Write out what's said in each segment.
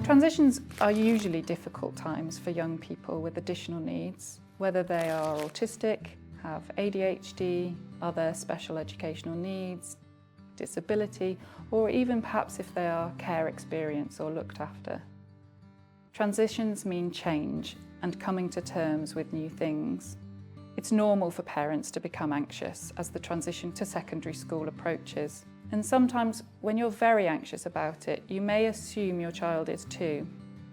Transitions are usually difficult times for young people with additional needs, whether they are autistic, have ADHD, other special educational needs, disability, or even perhaps if they are care experience or looked after. Transitions mean change and coming to terms with new things. It's normal for parents to become anxious as the transition to secondary school approaches. And sometimes when you're very anxious about it, you may assume your child is too.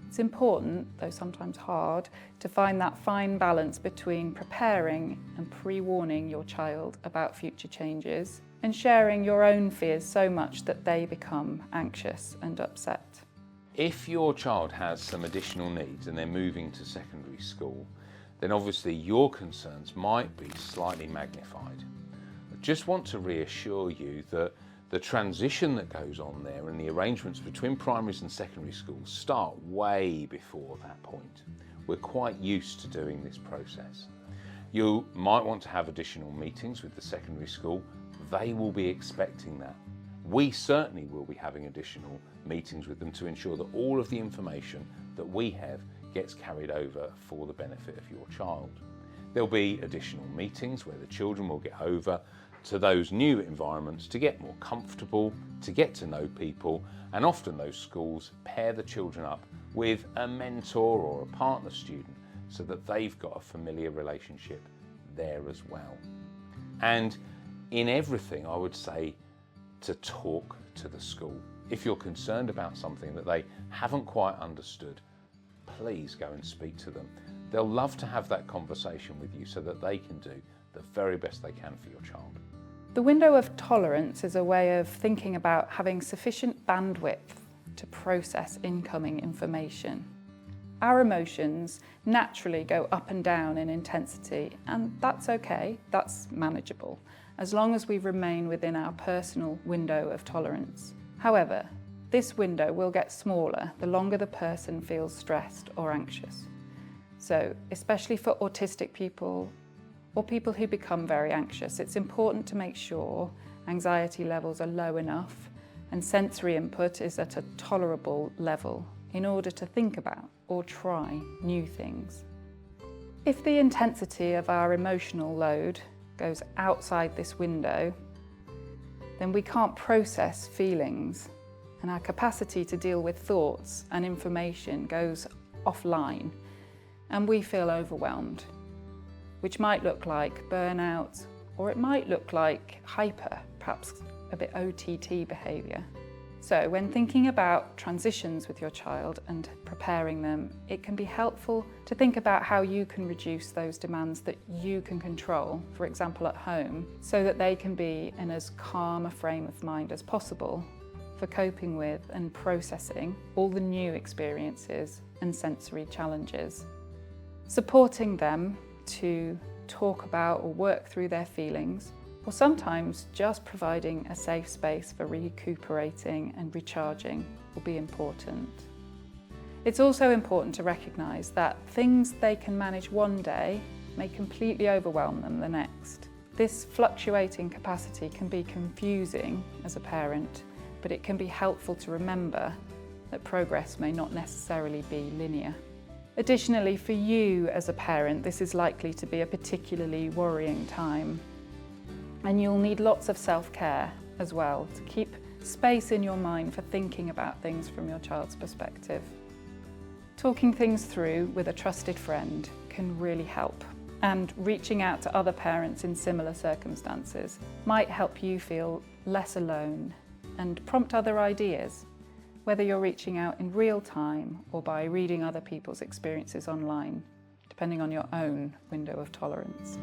It's important, though sometimes hard, to find that fine balance between preparing and pre-warning your child about future changes and sharing your own fears so much that they become anxious and upset. If your child has some additional needs and they're moving to secondary school, then obviously your concerns might be slightly magnified. I just want to reassure you that the transition that goes on there and the arrangements between primaries and secondary schools start way before that point. We're quite used to doing this process. You might want to have additional meetings with the secondary school. They will be expecting that. We certainly will be having additional meetings with them to ensure that all of the information that we have gets carried over for the benefit of your child. There'll be additional meetings where the children will get over to those new environments to get more comfortable, to get to know people, and often those schools pair the children up with a mentor or a partner student so that they've got a familiar relationship there as well. And in everything, I would say to talk to the school. If you're concerned about something that they haven't quite understood, please go and speak to them. They'll love to have that conversation with you so that they can do the very best they can for your child. The window of tolerance is a way of thinking about having sufficient bandwidth to process incoming information. Our emotions naturally go up and down in intensity, and that's okay, that's manageable, as long as we remain within our personal window of tolerance. However, this window will get smaller the longer the person feels stressed or anxious. So, especially for autistic people or people who become very anxious, it's important to make sure anxiety levels are low enough and sensory input is at a tolerable level in order to think about or try new things. If the intensity of our emotional load goes outside this window, then we can't process feelings and our capacity to deal with thoughts and information goes offline and we feel overwhelmed, which might look like burnout or it might look like hyper, perhaps a bit OTT behaviour. So when thinking about transitions with your child and preparing them, it can be helpful to think about how you can reduce those demands that you can control, for example at home, so that they can be in as calm a frame of mind as possible for coping with and processing all the new experiences and sensory challenges. Supporting them to talk about or work through their feelings, or sometimes just providing a safe space for recuperating and recharging will be important. It's also important to recognise that things they can manage one day may completely overwhelm them the next. This fluctuating capacity can be confusing as a parent, but it can be helpful to remember that progress may not necessarily be linear. Additionally, for you as a parent, this is likely to be a particularly worrying time. And you'll need lots of self-care as well to keep space in your mind for thinking about things from your child's perspective. Talking things through with a trusted friend can really help, and reaching out to other parents in similar circumstances might help you feel less alone and prompt other ideas, whether you're reaching out in real time or by reading other people's experiences online, depending on your own window of tolerance.